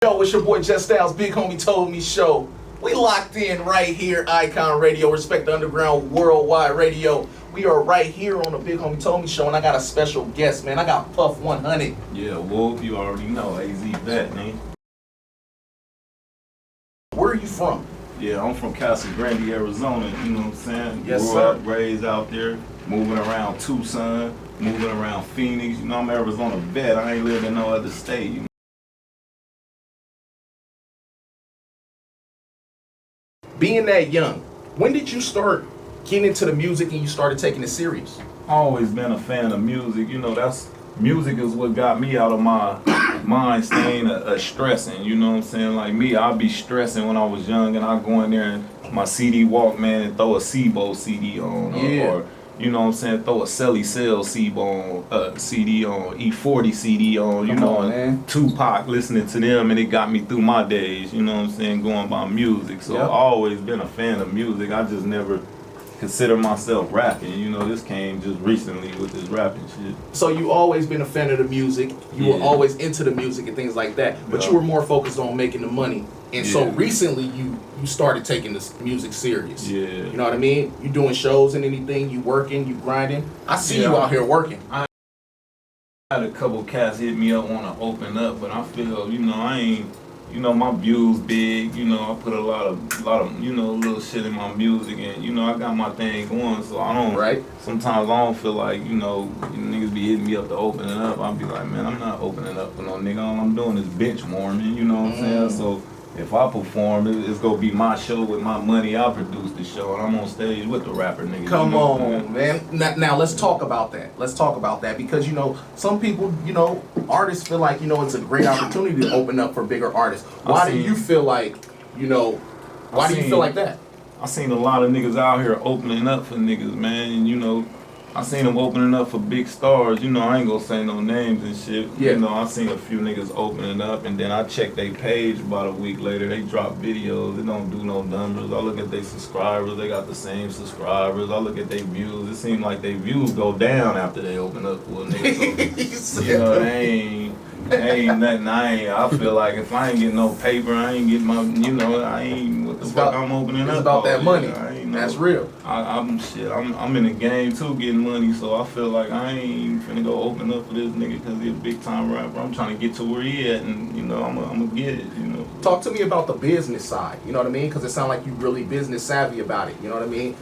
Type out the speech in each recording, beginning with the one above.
Yo, it's your boy Just Styles, Big Homie Told Me Show. We locked in right here, Icon Radio, Respect the Underground Worldwide Radio. We are right here on the Big Homie Told Me Show, and I got a special guest, man. I got Puff 100. Yeah, Wolf, you already know, AZ Vet, man. Where are you from? Yeah, I'm from Casa Grande, Arizona, you know what I'm saying? Yes, Grew sir. up, raised out there, moving around Tucson, moving around Phoenix. You know, I'm an Arizona vet. I ain't lived in no other state, you know. Being that young, when did you start getting into the music and you started taking it serious? Always been a fan of music. You know, music is what got me out of my mind staying stressing. You know what I'm saying? Like me, I'd be stressing when I was young, and I'd go in there and my CD Walkman and throw a Sebo CD on, or you know what I'm saying, throw a Selly Cell CD on, E40 CD on, you know, and Tupac, listening to them, and it got me through my days, you know what I'm saying, going by music. So I've always been a fan of music. I just never consider myself rapping. You know, this came just recently with this rapping shit. So you always been a fan of the music. You were always into the music and things like that, but you were more focused on making the money. And so recently you started taking this music serious. Yeah. You know what I mean? You doing shows and anything, you working, you grinding. I see you out here working. I had a couple cats hit me up, want to open up, but I feel, you know, I ain't, you know, my views big, you know, I put a lot of, you know, little shit in my music, and, you know, I got my thing going, so I don't, sometimes I don't feel like, you know, niggas be hitting me up to open it up. I'll be like, man, I'm not opening up for no nigga. All I'm doing is bench warming, you know what I'm saying? So if I perform, it's gonna be my show with my money. I produce the show, and I'm on stage with the rapper niggas. Come on, man. Now let's talk about that. Let's talk about that, because, you know, some people, you know, artists feel like, you know, it's a great opportunity to open up for bigger artists. Why do you feel like, you know, why do you feel like that? I seen a lot of niggas out here opening up for niggas, man, and, you know, I seen them opening up for big stars. You know, I ain't gonna say no names and shit. You know, I seen a few niggas opening up, and then I checked their page about a week later. They drop videos. They don't do no numbers. I look at their subscribers. They got the same subscribers. I look at their views. It seems like their views go down after they open up for a nigga. So, you know, they ain't nothing. I feel like if I ain't getting no paper, I ain't getting my, you know, I ain't, what the fuck I'm opening up. It's about that money. That's real. I'm in the game too, getting money, so I feel like I ain't finna go open up for this nigga because he's a big time rapper. I'm trying to get to where he at, and, you know, I'm gonna get it, you know. Talk to me about the business side, you know what I mean? Because it sounds like you really business savvy about it, you know what I mean?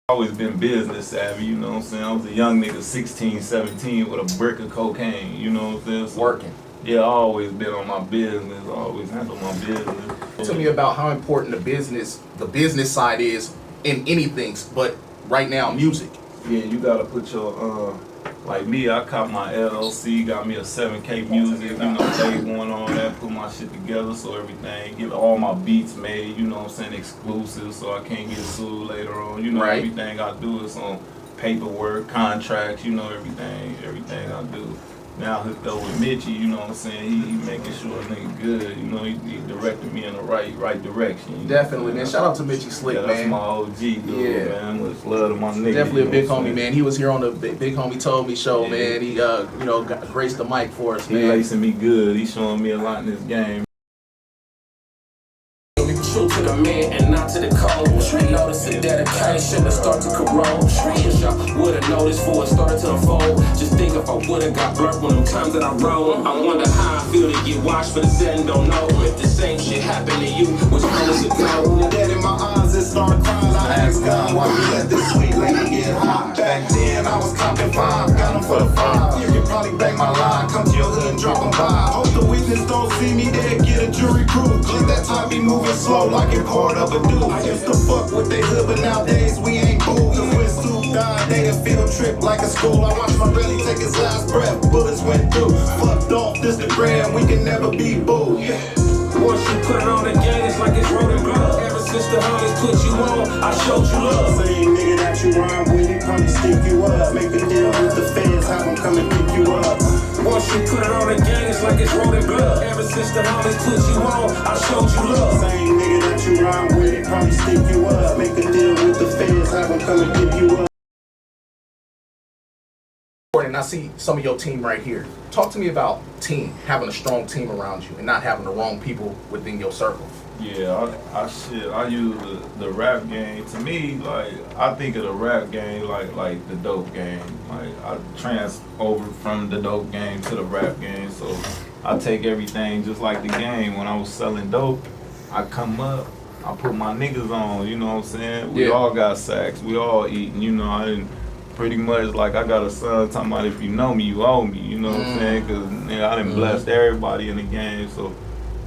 Always been business savvy, you know what I'm saying? I was a young nigga, 16, 17, with a brick of cocaine, you know what I'm saying? So, working. Yeah, I always been on my business. I always handle my business. Tell me about how important the business side is in anything, but right now, music. Yeah, you gotta put your, like me, I caught my LLC, got me a 7K music, you know, day one on that, put my shit together, so everything, get all my beats made, you know what I'm saying, exclusive, so I can't get sued later on, you know, everything I do is on paperwork, contracts, you know, everything I do. Now hooked up with Mitchie, you know what I'm saying, he making sure a nigga good, you know, he directed me in the right direction. Definitely, man. Shout out to Mitchie Slick, man. That's my OG dude, man. Much love to my nigga. Definitely a big homie, man. He was here on the Big Homie Told Me Show, man. He, you know, graced the mic for us, man. He lacing me good. He's showing me a lot in this game. True to the man and not to the code. Notice the dedication to start to corrode. Wish I would've noticed before it started to unfold. Just think if I would've got blurred when them times that I rolled. I wonder how I feel to get washed for the set and don't know if the same shit happened to you. Which one is it go? Dead in my eyes, it started crying. I asked God why you let this sweet lady get hot. Back then I was copping five, got them for the five. You can probably bang my line, come to your hood and drop them by. Hope the witness don't see me dead, get a jury proof. Cause that time be moving slow like it poured up a dude. I used to fuck with they hood, but nowadays we ain't boo. Cause we're Sue God, they done field trip like a school. I watched my belly take his last breath, bullets went through. Fucked off this the gram, we can never be boo. Once you put it on the game, it's like it's rolling blood. Ever since the homies put you on, I showed you love. Same nigga that you rhyme with, he probably stick you up. Make a deal with the feds, have them come and pick you up. Once you put it on the game, it's like it's rolling blood. Ever since the homies put you on, I showed you love. Same nigga that you rhyme with, he probably stick you up. Make a deal with the feds, have them come and pick you up. and I see some of your team right here. Talk to me about team, having a strong team around you and not having the wrong people within your circle. Yeah, I use the rap game. To me, like, I think of the rap game like the dope game. Like, I trans over from the dope game to the rap game. So I take everything just like the game. When I was selling dope, I come up, I put my niggas on, you know what I'm saying? We all got sacks, we all eating, you know. I didn't pretty much, like, I got a son talking about, if you know me, you owe me, you know what I'm saying? Because I done blessed everybody in the game. So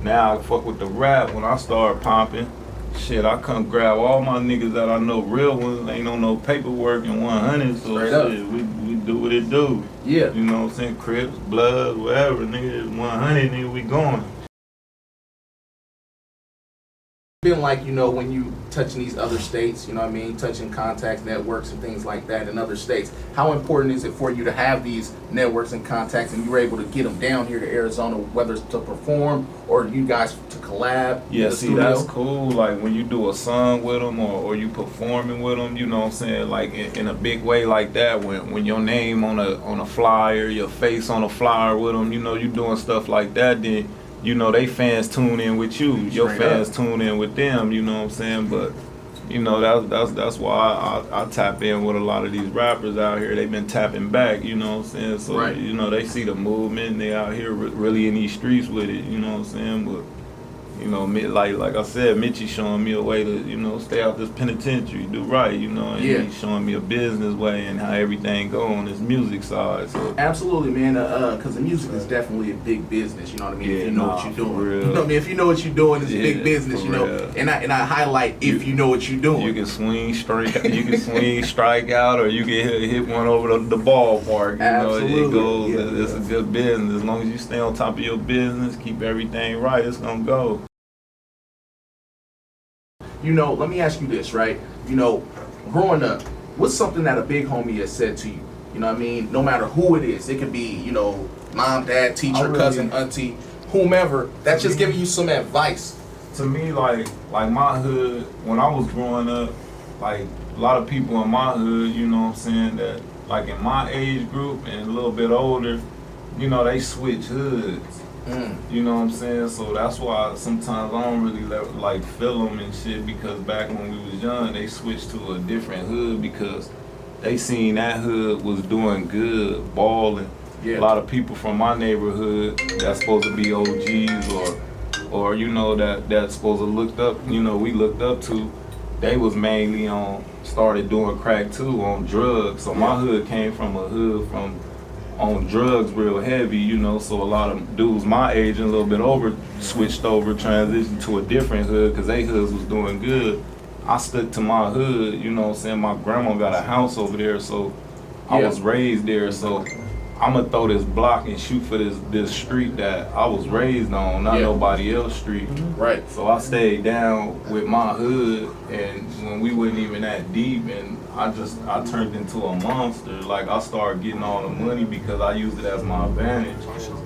now I fuck with the rap. When I start popping, shit, I come grab all my niggas that I know, real ones, ain't on no paperwork and 100. So shit, we do what it do. Yeah. You know what I'm saying? Crips, Bloods, whatever, nigga, 100, nigga, we going. Been like, you know, when you touching these other states, you know what I mean, touching contacts, networks, and things like that in other states, how important is it for you to have these networks and contacts and you're able to get them down here to Arizona, whether it's to perform or you guys to collab? Yeah, see, that's cool. Like, when you do a song with them or you performing with them, you know what I'm saying, like in a big way like that, when your name on a flyer, your face on a flyer with them, you know, you doing stuff like that, then you know, they fans tune in with you. Your fans tune in with them, you know what I'm saying? But, you know, that's why I tap in with a lot of these rappers out here. They've been tapping back, you know what I'm saying? So, you know, they see the movement. They out here really in these streets with it, you know what I'm saying? But, you know, like I said, Mitchie showing me a way to, you know, stay out this penitentiary, do right, you know, and he's showing me a business way and how everything go on this music side. So absolutely, man, because the music is definitely a big business, you know what I mean? Yeah, if you know what you're doing. Real. You know what I mean? If you know what you're doing, it's a big business, you know. Real. And I highlight if you know what you're doing. You can swing strike out, or you can hit one over the ballpark. You Absolutely. know, it goes. It's a good business. As long as you stay on top of your business, keep everything right, it's gonna go. You know, let me ask you this, right? You know, growing up, what's something that a big homie has said to you? You know what I mean? No matter who it is. It could be, you know, mom, dad, teacher, cousin, auntie, whomever. That's just giving you some advice. To me, like my hood, when I was growing up, like a lot of people in my hood, you know what I'm saying, that like in my age group and a little bit older, you know, they switch hoods. You know what I'm saying? So that's why sometimes I don't really like feel them and shit, because back when we was young, they switched to a different hood because they seen that hood was doing good, balling. A lot of people from my neighborhood that's supposed to be OGs or you know, that's supposed to looked up, you know, we looked up to, they was mainly started doing crack too, on drugs. So my hood came from a hood on drugs real heavy, you know, so a lot of dudes my age and a little bit over switched over, transitioned to a different hood because they hoods was doing good. I stuck to my hood, you know what I'm saying? My grandma got a house over there, so I was raised there, so I'm gonna throw this block and shoot for this street that I was raised on, not nobody else's street. Right. So I stayed down with my hood, and when we wasn't even that deep, and I turned into a monster. Like, I started getting all the money because I used it as my advantage.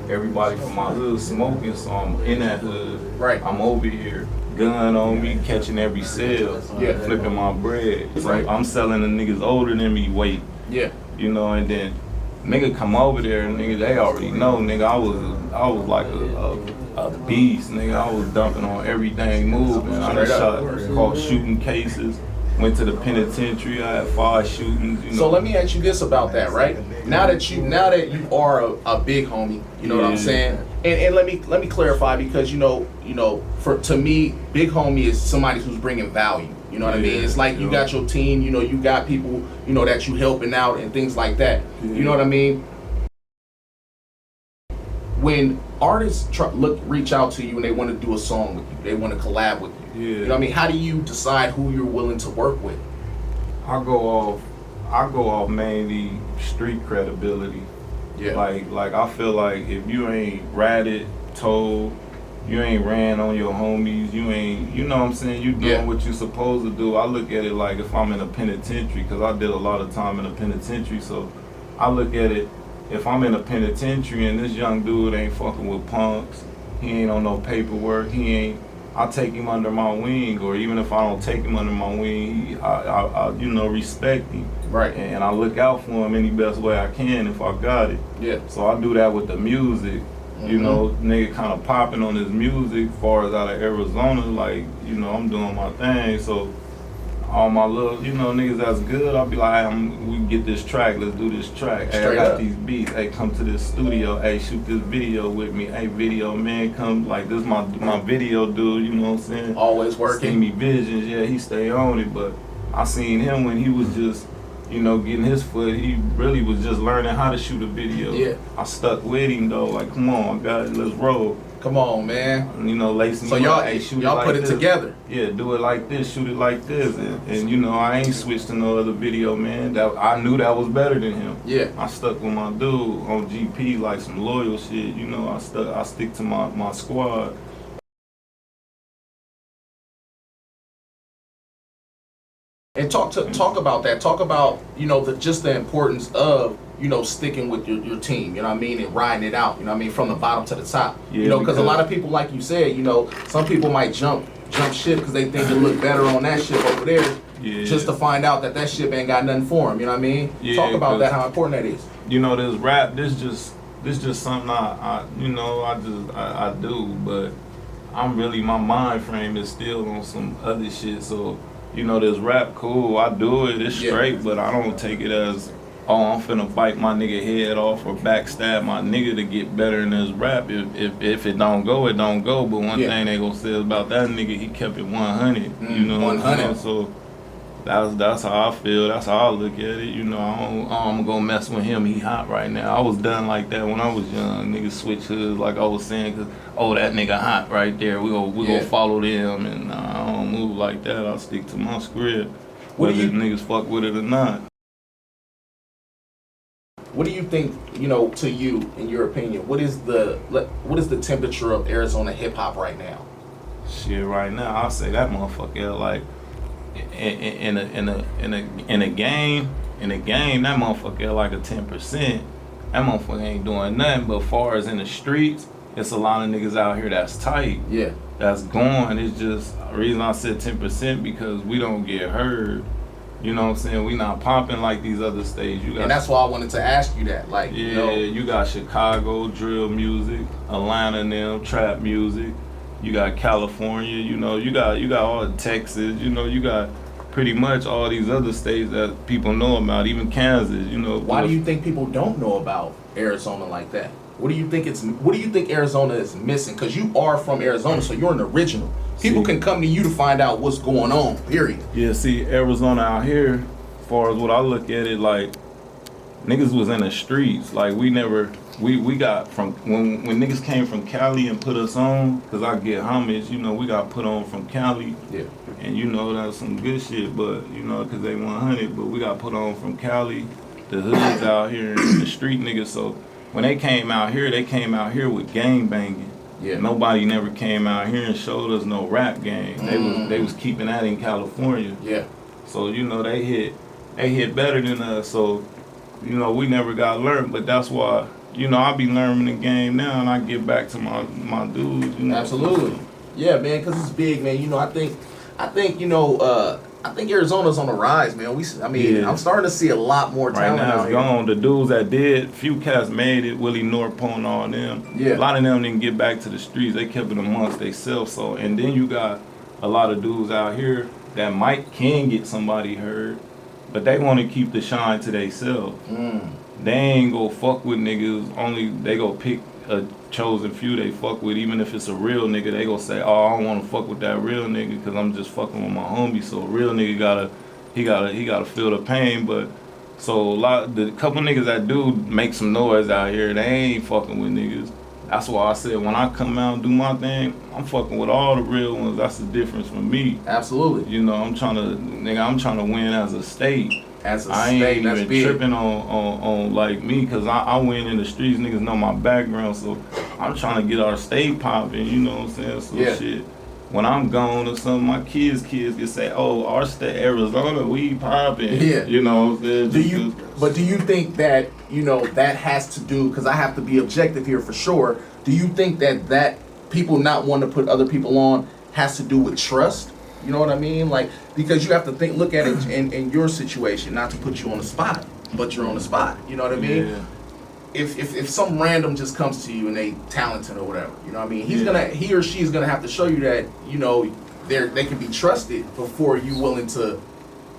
Everybody from my hood smoking, so I'm in that hood. Right. I'm over here, gun on me, catching every sale, flipping my bread. So I'm selling the niggas older than me weight. Yeah. You know, and then nigga come over there, nigga, they already know, nigga, I was like a beast, nigga. I was dumping on everything moving. I done caught shooting cases, went to the penitentiary, I had 5 shootings, you know. So let me ask you this about that, right? Now that you are a big homie, you know what I'm saying? And let me clarify, because you know, to me, big homie is somebody who's bringing value. You know what I mean? It's like you got your team, you know, you got people, you know, that you helping out and things like that. You know what I mean? When artists reach out to you and they want to do a song with you, they want to collab with you. You know what I mean? How do you decide who you're willing to work with? I go off mainly street credibility. Like I feel like if you ain't ratted, told, you ain't ran on your homies, you ain't, you know what I'm saying, you doing what you supposed to do. I look at it like if I'm in a penitentiary, because I did a lot of time in a penitentiary, so I look at it, if I'm in a penitentiary and this young dude ain't fucking with punks, he ain't on no paperwork, he I take him under my wing, or even if I don't take him under my wing, I you know, respect him. Right. And I look out for him any best way I can if I got it. Yeah. So I do that with the music. You know, nigga kind of popping on his music, far as out of Arizona, like, you know, I'm doing my thing. So all my little, you know, niggas that's good, I'll be like, hey, we can get this track, let's do this track. Hey, I got these beats, hey, come to this studio, hey, shoot this video with me, hey, video man, come, like, this my video dude, you know what I'm saying? Always working. Steamy Visions, yeah, he stay on it, but I seen him when he was just, you know, getting his foot. He really was just learning how to shoot a video. Yeah. I stuck with him though, like, come on, guys, let's roll. Come on, man. You know, lacing. So y'all, hey, y'all like put it this. Together. Yeah, do it like this, shoot it like this, and you know, I ain't switched to no other video, man. That I knew that was better than him. Yeah. I stuck with my dude on GP, like some loyal shit. You know, I stick to my squad. And talk about that. Talk about, you know, the importance of, you know, sticking with your team, you know what I mean, and riding it out, you know what I mean, from the bottom to the top. Yeah, you know, because a lot of people, like you said, you know, some people might jump ship because they think it look better on that ship over there, just to find out that ship ain't got nothing for them, you know what I mean? Yeah, talk about that, how important that is. You know, this rap, this just something I you know, I do, but I'm really, my mind frame is still on some other shit, so, you know, this rap cool, I do it, it's straight, but I don't take it as, oh, I'm finna bite my nigga head off or backstab my nigga to get better in this rap. If it don't go, it don't go. But one thing they gonna say about that nigga, he kept it 100. You know 100. So that's how I feel. That's how I look at it. You know, I'm gonna mess with him. He hot right now. I was done like that when I was young. Niggas switch hoods like I was saying, cause that nigga hot right there. We gonna follow them, and I don't move like that. I stick to my script, whether niggas fuck with it or not. What do you think, you know, to you, in your opinion, what is the temperature of Arizona hip hop right now? Shit, right now, I'll say that motherfucker like in a game, that motherfucker like a 10%. That motherfucker ain't doing nothing. But far as in the streets, it's a lot of niggas out here that's tight. Yeah. That's going. It's just the reason I said 10% because we don't get heard. You know what I'm saying? We not popping like these other states. And that's why I wanted to ask you that. Like, yeah, you know, you got Chicago drill music, Atlanta and them trap music. You got California. You know, you got all the Texas. You know, you got pretty much all these other states that people know about. Even Kansas. You know. Why do you think people don't know about Arizona like that? What do you think Arizona is missing? Because you are from Arizona, so you're an original. People can come to you to find out what's going on, period. Yeah, see, Arizona out here, as far as what I look at it, like, niggas was in the streets. Like, we got from, when niggas came from Cali and put us on, because I get homage, you know, we got put on from Cali. Yeah. And, you know, that's some good shit, but, you know, because they 100, but we got put on from Cali, the hoods out here, and the street niggas, so when they came out here with gang banging. Yeah. Nobody never came out here and showed us no rap game. They was keeping that in California. Yeah. So, you know, they hit better than us. So, you know, we never got learned, but that's why, you know, I be learning the game now and I get back to my dudes. You know? Absolutely. Yeah, man, because it's big, man. You know, I think, you know, I think Arizona's on the rise, man. I'm starting to see a lot more talent right now. It's out here. Gone. The dudes that did, few cats made it. Willie Norpone, all them. Yeah. A lot of them didn't get back to the streets. They kept it amongst themselves. So, and then you got a lot of dudes out here that can get somebody heard, but they want to keep the shine to themselves. They ain't go fuck with niggas. Only they go pick a chosen few they fuck with, even if it's a real nigga. They go say, oh, I don't want to fuck with that real nigga because I'm just fucking with my homie. So a real nigga gotta feel the pain. But so the couple niggas that do make some noise out here, they ain't fucking with niggas. That's why I said when I come out and do my thing, I'm fucking with all the real ones. That's the difference for me. Absolutely. You know, I'm trying to win as a state. I ain't even tripping on like me, cause I win in the streets. Niggas know my background, so I'm trying to get our state popping. You know what I'm saying? So shit. When I'm gone or something, my kids can say, "Oh, our state, Arizona, we popping." Yeah. You know what I'm saying? Do you think that, you know, that has to do? Cause I have to be objective here for sure. Do you think that people not wanting to put other people on has to do with trust. You know what I mean? Like, because you have to look at it in your situation, not to put you on the spot, but you're on the spot. You know what I mean? Yeah. If some random just comes to you and they talented or whatever, you know what I mean? He or she's gonna have to show you that, you know, they can be trusted before you willing to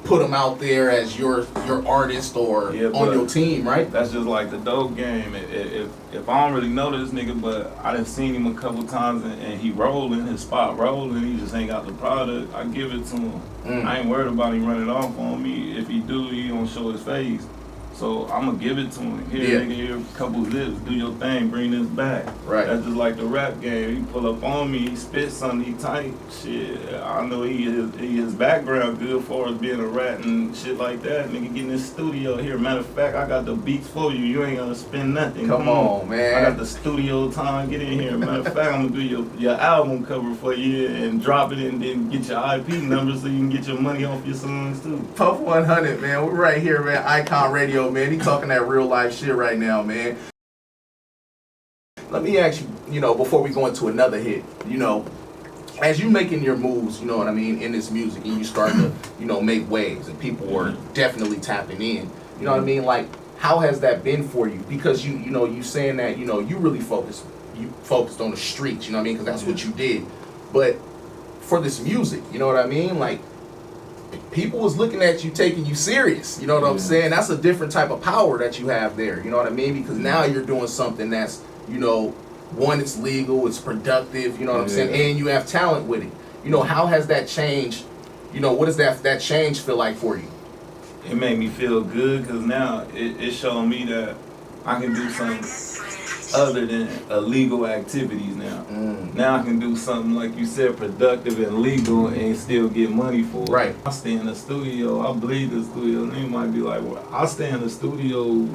put them out there as your artist or on your team, right? That's just like the dope game. If I don't really know this nigga, but I done seen him a couple times and he rolling, his spot rolling, he just ain't got the product, I give it to him. I ain't worried about him running off on me. If he do, he don't show his face. So I'm gonna give it to him. Here, nigga, here, a couple zips, do your thing, bring this back. Right. That's just like the rap game. He pull up on me, he spit something, he tight. Shit, I know his background good for us being a rat and shit like that. Nigga, get in this studio here. Matter of fact, I got the beats for you. You ain't gonna spend nothing. Come on, man. I got the studio time. Get in here. Matter of fact, I'm gonna do your album cover for you and drop it and then get your IP number so you can get your money off your songs too. Puff 100, man. We're right here, man. Icon Radio, man. He talking that real life shit right now, man. Let me ask you, you know, before we go into another hit, you know, as you making your moves, you know what I mean, in this music, and you start to, you know, make waves, and people are definitely tapping in. You know what I mean? Like, how has that been for you? Because you know, you saying that, you know, you really focused on the streets, you know what I mean? Because that's what you did. But for this music, you know what I mean? Like, people was looking at you, taking you serious. You know what I'm saying? That's a different type of power that you have there. You know what I mean? Because now you're doing something that's, you know, one, it's legal, it's productive. You know what I'm saying? And you have talent with it. You know, how has that changed? You know, what does that change feel like for you? It made me feel good because now it showed me that I can do something other than illegal activities now. Now I can do something, like you said, productive and legal and still get money for it. Right. I stay in the studio, I bleed the studio, and they might be like, well, I stay in the studio,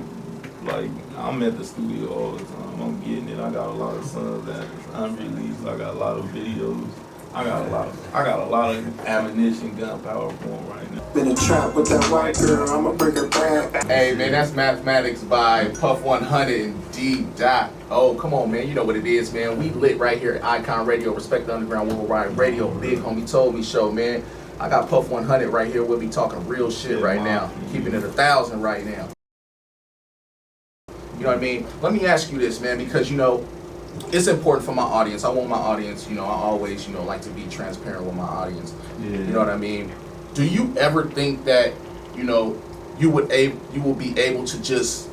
like, I'm at the studio all the time. I'm getting it. I got a lot of songs that is unreleased. I got a lot of videos. I got a lot of ammunition, gunpowder for them right now. Been a trap with that white girl, I'ma bring her back. Hey, man, that's Mathematics by Puff 100 and D. Dot. Oh, come on, man. You know what it is, man. We lit right here at Icon Radio, Respect the Underground Worldwide Radio, Big Homie Told Me Show, man. I got Puff 100 right here with me talking real shit right now. Keeping it 1,000 right now. You know what I mean? Let me ask you this, man, because, you know, it's important for my audience. I want my audience, you know, I always, you know, like to be transparent with my audience. You know what I mean? Do you ever think that, you know, you will be able to just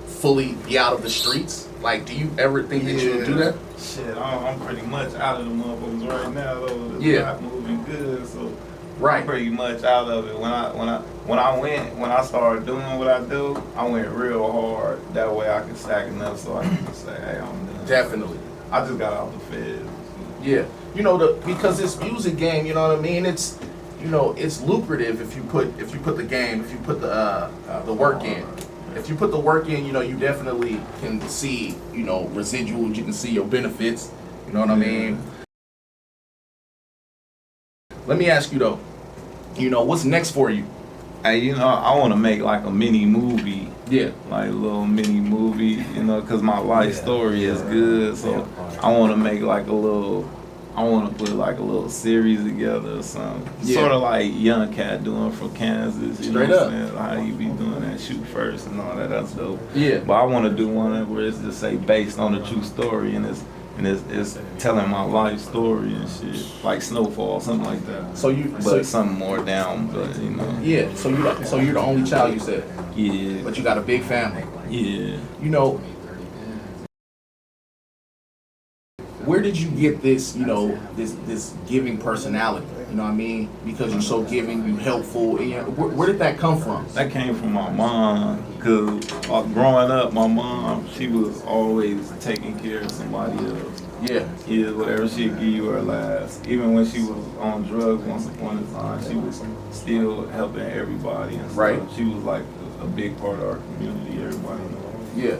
fully be out of the streets? Like, do you ever think that you would do that? Shit, I'm pretty much out of the motherfuckers right now, though. It's not moving good, so I'm pretty much out of it. When I started doing what I do, I went real hard. That way I can stack enough so I can just say, hey, I'm done. Definitely. I just got out the feds. Yeah. You know, because this music game, you know what I mean? It's, you know, it's lucrative if you put the work in. If you put the work in, you know, you definitely can see, you know, residuals, you can see your benefits. You know what I mean? Let me ask you though, you know, what's next for you? Hey, you know, I want to make like a mini movie. Yeah. Like a little mini movie, you know, because my life story is good. So I want to make like I want to put like a little series together or something. Sort of like Young Cat doing from Kansas. You know what I'm saying? How he be doing that, shoot first and all that. That's dope. Yeah. But I want to do one where it's just say based on a true story and it's telling my life story and shit, like Snowfall, something like that. But something more down, but you know. Yeah. So you're the only child, you said. Yeah. But you got a big family. Yeah. You know, where did you get this, you know, this giving personality? You know what I mean? Because you're so giving, you helpful. And where did that come from? That came from my mom. Because growing up, my mom, she was always taking care of somebody else. Yeah. Yeah, whatever she'd give you her last. Even when she was on drugs once upon a time, she was still helping everybody and stuff. Right. She was like a big part of our community, everybody knows. Yeah.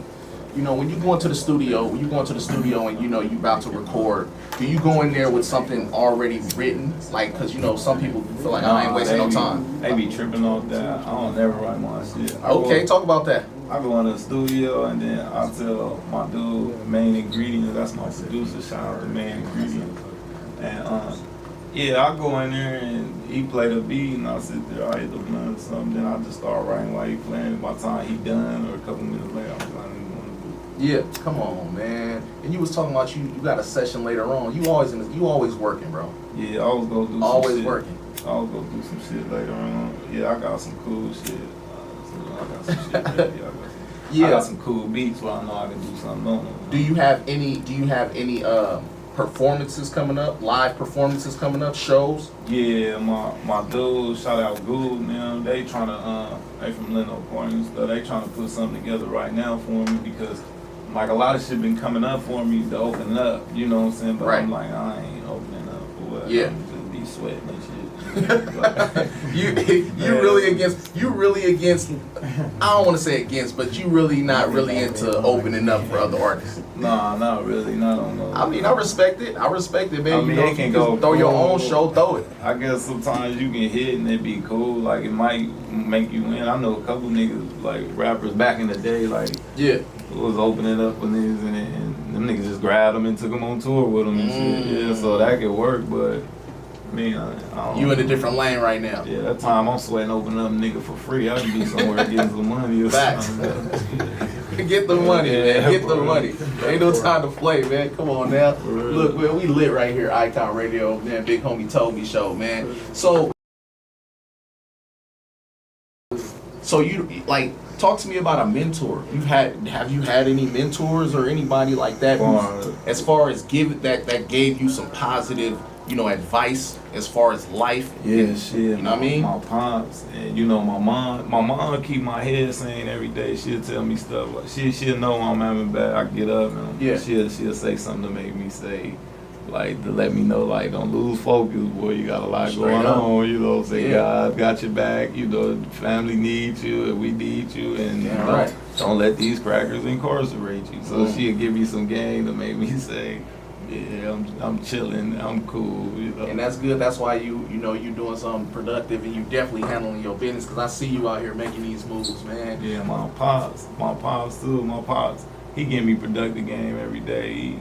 You know, when you go into the studio, and you know you about to record, do you go in there with something already written? Like, cause you know some people feel like I ain't wasting no time. They be tripping off that. I don't never write my shit. Okay, talk about that. I go in the studio and then I tell my dude main ingredient. That's my producer. Shout out to main ingredient. And yeah, I go in there and he play the beat and I sit there, I hit the blunt or something, then I just start writing while he playing. By the time he done or a couple minutes later, I'm like, I don't even want to do it. Yeah, come on, man. And you was talking about you got a session later on. You always working, bro. Yeah, I was gonna do some Always shit. working. I was gonna do some shit later on. Yeah, I got some cool shit. I got some shit ready. I got some cool beats where I know I can do something on them. Do you have any performances coming up? Live performances coming up? Shows? Yeah, my dudes, shout out Gould, man. They tryna they from Leno Point and stuff. They trying to put something together right now for me because like a lot of shit been coming up for me to open up. You know what I'm saying? But right. I'm like, I ain't opening up for what. Yeah. I'm just be sweating and shit. you really against I don't want to say against, but you really not really into opening up for other artists. Nah, not really. Not on those. I mean, I respect it, man. I mean, it can go throw your cool. own show, throw it. I guess sometimes you can hit and it be cool. Like, it might make you win. I know a couple niggas, like, rappers back in the day, like, yeah, was opening up with niggas and them niggas just grabbed them and took them on tour with them and shit. Yeah, so that could work, but I mean, I don't you know. in a different lane right now. Yeah, that time I'm sweating opening up a nigga for free. I could be somewhere getting some money or Facts. something. Get the money, man. Get the bro. money. Ain't no time to play, man. Come on now. real. Look, man, we lit right here, Icon Radio, man. Big Homie Told Me Show, man. So you like talk to me about a mentor. Have you had any mentors or anybody like that as far as that gave you some positive, advice as far as life? Yeah, shit. You know what I mean? My pops and my mom keep my head sane every day. She'll tell me stuff like she'll know when I'm having bad. I get up and yeah. she'll say something to make me say, like, to let me know, like, don't lose focus, boy. You got a lot going on. Say God got your back. Family needs you and we need you, and don't let these crackers incarcerate you. So she'll give me some game to make me say, yeah, I'm chilling, I'm cool, And that's good. That's why you doing something productive and you definitely handling your business. Cause I see you out here making these moves, man. Yeah, my pops too. My pops, he give me productive game every day.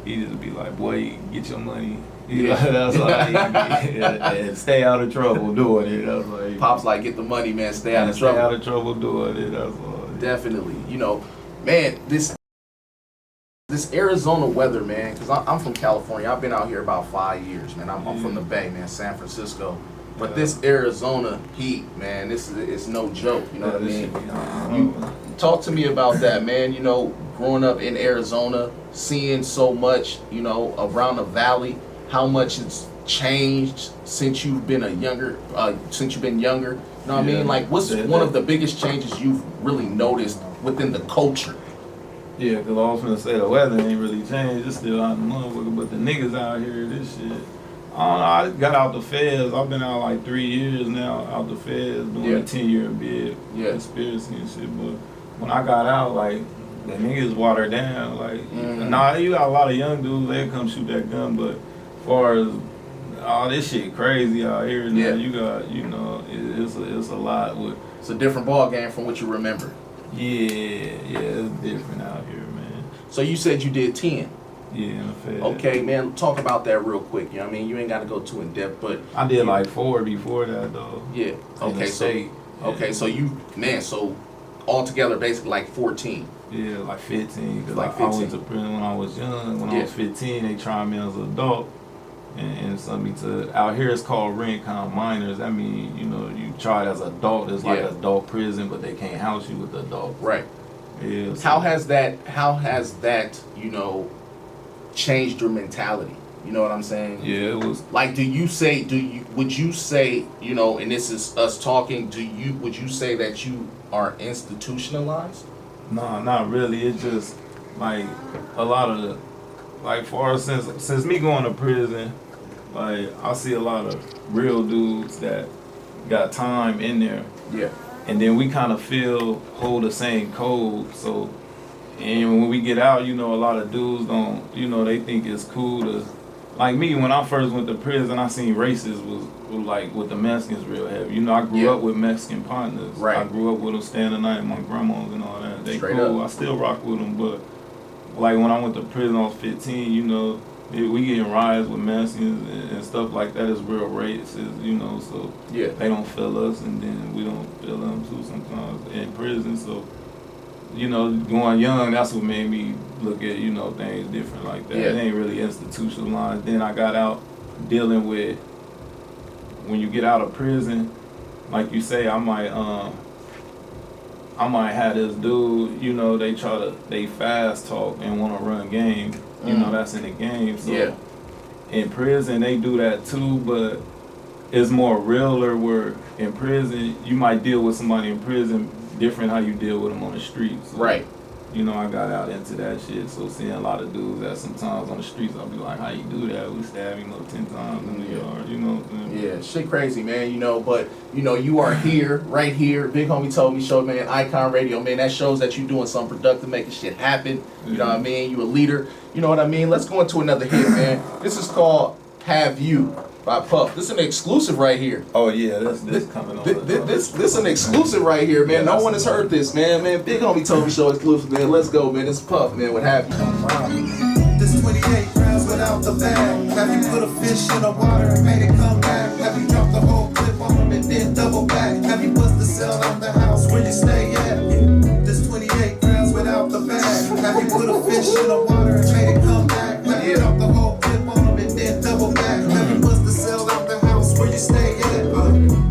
He just be like, boy, get your money. That's like, and stay out of trouble doing it. That's like, Pops like, get the money, man. Stay out of trouble. Stay out of trouble doing it. That's like, definitely. Man, this Arizona weather, man, because I'm from California. I've been out here about 5 years, man. I'm from the Bay, man, San Francisco. But this Arizona heat, man, it's no joke. You know what I mean? You talk to me about that, man. Growing up in Arizona, seeing so much, around the valley, how much it's changed since you've been younger. You know what I mean? Like, what's one of the biggest changes you've really noticed within the culture? Yeah, because I was gonna say the weather ain't really changed. It's still out in the motherfucker, but the niggas out here, this shit. I don't know. I got out the feds. I've been out like 3 years now, out the feds, doing a 10-year bid, conspiracy and shit. But when I got out, like, the niggas watered down. Like, you got a lot of young dudes. They come shoot that gun, but as far as all this shit crazy out here now, you got, it's a lot with. It's a different ball game from what you remember. Yeah, it's different out here, man. So you said you did 10. Yeah, in the Fed. Okay, man, talk about that real quick. You know what I mean? You ain't got to go too in depth, but I did like 4 before that though. Yeah. Okay, so altogether basically like 14. Yeah, like 15. Cause like I went to prison when I was young. When I was 15, they tried me as an adult. And sent me to, out here it's called rent-con minors. That means, you tried as an adult. It's like adult prison, but they can't house you with the adult. Right. Yeah. So how has that, changed your mentality? You know what I'm saying? Yeah, it was. Like, would you say, and this is us talking, would you say that you are institutionalized? No, not really. It's just, like, a lot of the, like, far since me going to prison, like, I see a lot of real dudes that got time in there. Yeah. And then we kind of hold the same code. So, and when we get out, a lot of dudes don't, they think it's cool to, like me, when I first went to prison, I seen races was like with the Mexicans real heavy. I grew up with Mexican partners. Right. I grew up with them staying the night, my grandmas and all that. They Straight cool. up. I still rock with them, but like when I went to prison, I was 15, We getting riots with Mexicans and stuff like that is real racist, you know, so Yeah. they don't feel us and then we don't feel them too sometimes in prison. So, you know, going young, that's what made me look at, you know, things different like that. Yeah. It ain't really institutionalized. Then I got out dealing with, when you get out of prison, like you say, I might have this dude, you know, they fast talk and want to run game. You know, that's in the game. So Yeah. in prison, they do that too, but it's more realer where in prison, you might deal with somebody in prison different how you deal with them on the streets. So, Right. you know, I got out into that shit. So seeing a lot of dudes that sometimes on the streets, I'll be like, how you do that? We stab him up 10 times in the yard, you know what I'm saying? Yeah, shit crazy, man, you know, but, you know, you are here, right here, Big Homie Told Me Show, man, Icon Radio, man, that shows that you doing something productive, making shit happen, you know what I mean, you a leader, you know what I mean, let's go into another hit, man, this is called Have You by Puff, this is an exclusive right here. Oh yeah, this coming on. This is an exclusive right here, man, no one has heard this, man, Big Homie Told Me Show exclusive, man, let's go, man, it's Puff, man, what have you. This 28 grams without the bag. Have you put a fish in the water and made it come back? Have you dropped the whole clip on them and then double back? Have you bust the cell out the house where you stay at? This 28 grams without the bag. Have you put a fish in the water and made it come back? Have you dropped the whole clip on them and then double back? Have you bust the cell out the house where you stay at?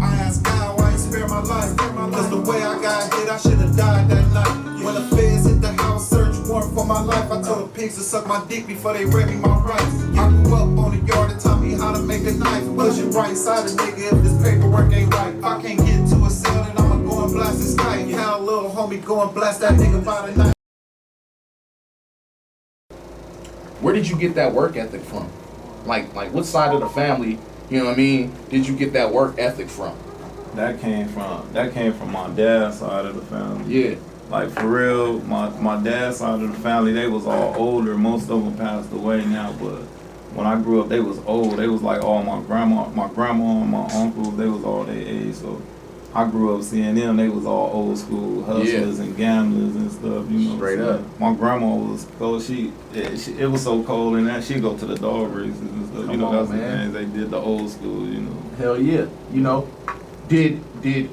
I asked God why he spared my life. Cause the way I got hit, I should have died that night. When the feds hit the house, search warrant for my life. I told the pigs to suck my dick before they read me my rights. I grew up on the yard and taught me how to make a knife. Push it right side a nigga if this paperwork ain't right. If I can't get to a cell, then I'ma go and blast this kite. How little homie go and blast that nigga by the night. Where did you get that work ethic from? Like what side of the family, you know what I mean, did you get that work ethic from? That came from my dad's side of the family. Yeah. Like for real, my dad's side of the family, they was all older. Most of them passed away now, but when I grew up, they was old. They was like all my grandma and my uncles, they was all their age. So I grew up seeing them. They was all old school hustlers and gamblers and stuff. You know, straight up. My grandma was cold. It was so cold in that she'd go to the dog races and stuff. You know, that's the things they did. The old school. You know. Hell yeah. You know, did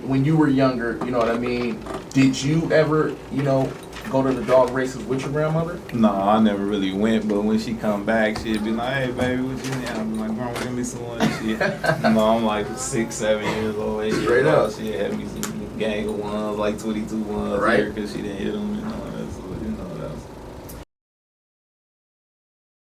when you were younger, you know what I mean? Did you ever, you know, go to the dog races with your grandmother? No, I never really went, but when she come back, she'd be like, hey, baby, what you need? I'd be like, Grandma, give me some one shit. You know, I'm like 6, 7 years old. Straight up. She had me some gang of ones, like 22 ones, right? Because she didn't hit them, you know.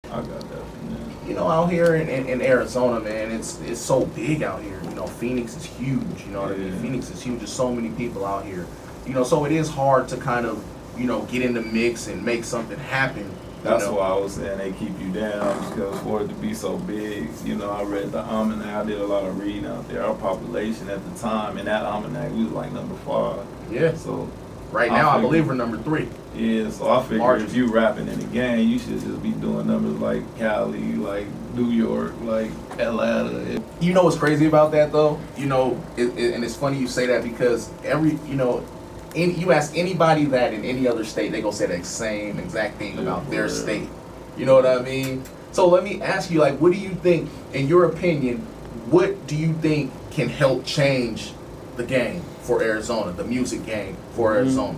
I got that from that. You know, out here in Arizona, man, it's so big out here. You know, Phoenix is huge. You know what I mean? Phoenix is huge. There's so many people out here. You know, so it is hard to kind of, you know, get in the mix and make something happen. That's why I was saying they keep you down, because for it to be so big, you know, I read the almanac. I did a lot of reading out there. Our population at the time in that almanac, we was like number 5. Yeah. So right now, I believe we're number 3. Yeah, so I figured if you rapping in the game, you should just be doing numbers like Cali, like New York, like Atlanta. You know what's crazy about that though? You know, and it's funny you say that because you ask anybody that in any other state, they gonna say the same exact thing about their state. You know what I mean? So let me ask you, like, what do you think, in your opinion, what do you think can help change the game for Arizona, the music game for Arizona?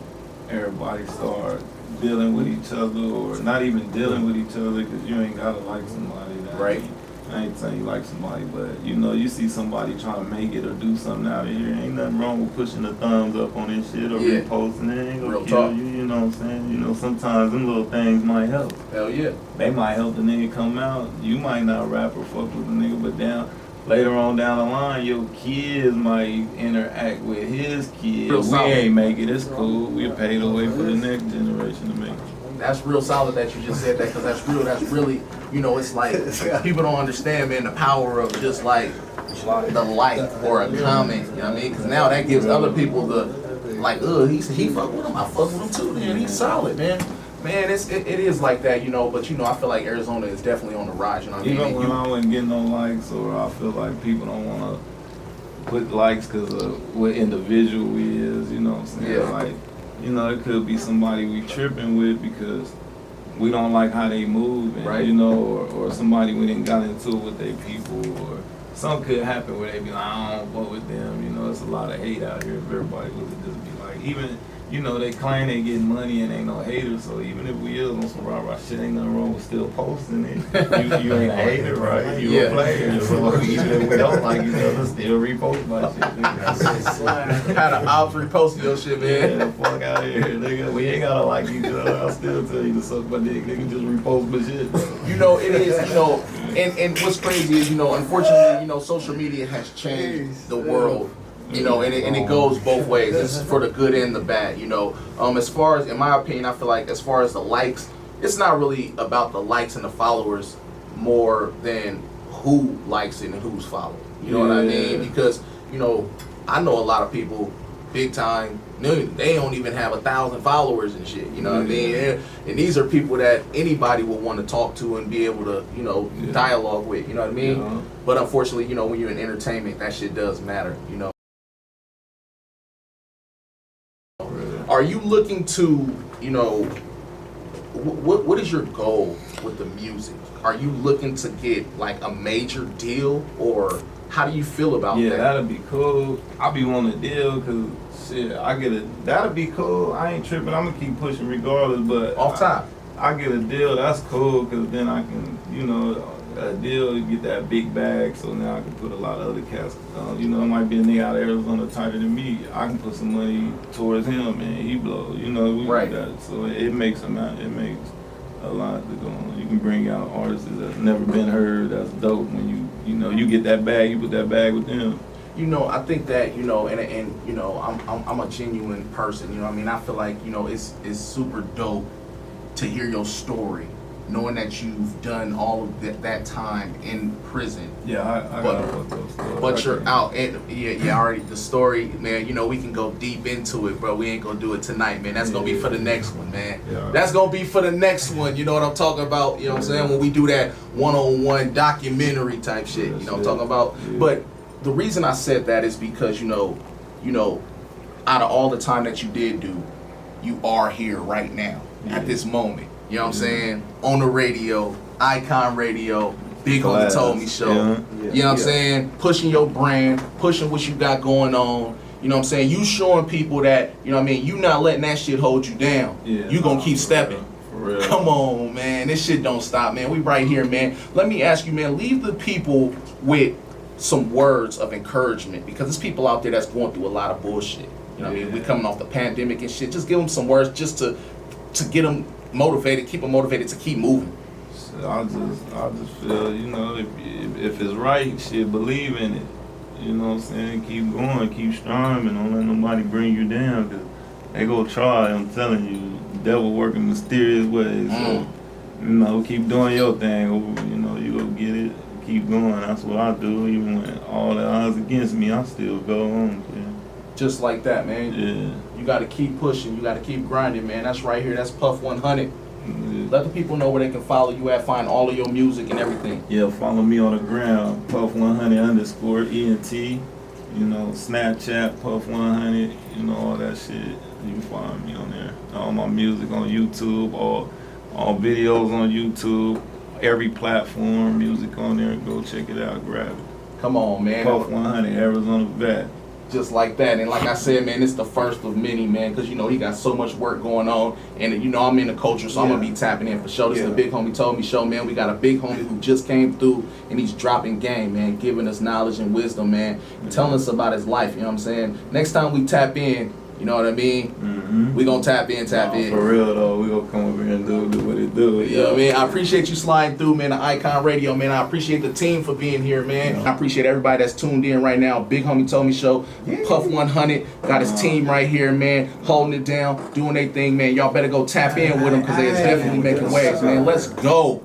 Everybody start dealing with each other, or not even dealing with each other, because you ain't gotta like somebody. Right. I ain't saying you like somebody, but you know, you see somebody trying to make it or do something out of here. Ain't nothing wrong with pushing the thumbs up on this shit or reposting it. Ain't gonna kill you, you know what I'm saying? You know, sometimes them little things might help. Hell yeah. They might help the nigga come out. You might not rap or fuck with the nigga, but later on down the line, your kids might interact with his kids. We ain't make it. It's cool. We'll pay the way for the next generation to make it. That's real solid that you just said that, because that's real. That's really, you know, it's like people don't understand, man, the power of just like the like or a comment. You know what I mean? Because now that gives other people the like, he fuck with him. I fuck with him too. Man, he's solid, man. Man, it is like that, you know. But you know, I feel like Arizona is definitely on the rise. You know what I mean? Even when I wouldn't get no likes, or I feel like people don't want to put likes because of what individual we is. You know what I'm saying? Yeah. Like, you know, it could be somebody we tripping with because we don't like how they move, and, Right. you know, or somebody we didn't got into it with their people, or something could happen where they be like, I don't vote with them. You know, there's a lot of hate out here. If everybody would just be like, even, you know, they claim they getting money and ain't no haters. So even if we is on some rah-rah shit, ain't nothing wrong with still posting it. You ain't a hater, right? You a player. So even if we don't like each other, still repost my shit. Nigga. Had an ops reposting your shit, man. Yeah, fuck out here, nigga. We ain't gotta like each other. I'll still tell you to suck my dick, nigga. Just repost my shit. You know, it is, you know, and what's crazy is, you know, unfortunately, you know, social media has changed the world, you know, and it goes both ways. It's for the good and the bad, you know. As far as, in my opinion, I feel like as far as the likes, it's not really about the likes and the followers more than who likes it and who's following. You know what I mean? Because, you know, I know a lot of people, big time, they don't even have 1,000 followers and shit, you know what I mean? And these are people that anybody will want to talk to and be able to, you know, dialogue with, you know what I mean? Yeah. But unfortunately, you know, when you're in entertainment, that shit does matter, you know. Are you looking to, you know, what is your goal with the music? Are you looking to get like a major deal, or how do you feel about that? Yeah, that'd be cool. I be wanting a deal because shit, I get a, that'd be cool. I ain't tripping. I'm gonna keep pushing regardless, but Off top. I get a deal, that's cool, because then I can, you know, a deal, you get that big bag, so now I can put a lot of other cats, you know, it might be a nigga out of Arizona tighter than me. I can put some money towards him and he blow, you know, we Right. do that. So it makes a lot to go on. You can bring out artists that's never been heard, that's dope. When you know, you get that bag, you put that bag with them. You know, I think that, you know, and you know, I'm a genuine person, you know what I mean? I feel like, you know, it's super dope to hear your story, knowing that you've done all of that time in prison. Yeah, I But- got what those stories. But you're out, and yeah, already the story, man. You know, we can go deep into it, bro. We ain't gonna do it tonight, man. That's gonna be for the next one, man. Yeah. That's gonna be for the next one. You know what I'm talking about? You know what I'm saying? When we do that one-on-one documentary type shit. You know what I'm talking about? Yeah. But the reason I said that is because you know, out of all the time that you did do, you are here right now at this moment. You know what I'm saying? On the radio, Icon Radio, Big Homie Told Me Show. Yeah. You know what I'm saying? Pushing your brand, pushing what you got going on. You know what I'm saying? You showing people that, you know what I mean, you not letting that shit hold you down. Yeah. You gonna keep stepping. For real. Come on, man. This shit don't stop, man. We right here, man. Let me ask you, man, leave the people with some words of encouragement, because there's people out there that's going through a lot of bullshit. You know what I mean? We coming off the pandemic and shit. Just give them some words just to get them motivated, keep them motivated to keep moving. So I just feel, you know, if it's right, shit, believe in it. You know what I'm saying? Keep going, keep striving. Don't let nobody bring you down, because they go try. I'm telling you, the devil working mysterious ways. So, you know, keep doing your thing. You know, you go get it. Keep going. That's what I do. Even when all the odds against me, I still go on. Yeah. Just like that, man. Yeah. You got to keep pushing. You got to keep grinding, man. That's right here. That's Puff 100. Yeah. Let the people know where they can follow you at, find all of your music and everything. Yeah, follow me on the gram, Puff100_ENT. You know, Snapchat, Puff100. You know, all that shit. You can find me on there. All my music on YouTube, all videos on YouTube, every platform, music on there. Go check it out, grab it. Come on, man. Puff100, Arizona vet. Just like that. And like I said, man, it's the first of many, man, because, you know, he got so much work going on. And, you know, I'm in the culture, so I'm going to be tapping in for sure. This is the Big Homie Told Me Show, man. We got a big homie who just came through, and he's dropping game, man, giving us knowledge and wisdom, man, telling us about his life, you know what I'm saying? Next time we tap in, you know what I mean? Mm-hmm. We gonna tap in. For real, though, we gonna come over here and do what it do. You know what I mean? I appreciate you sliding through, man, the Icon Radio, man. I appreciate the team for being here, man. I appreciate everybody that's tuned in right now. Big Homie Told Me Show, Puff 100, got his team right here, man, holding it down, doing their thing, man. Y'all better go tap in with them, because they is definitely making waves, man. Let's go.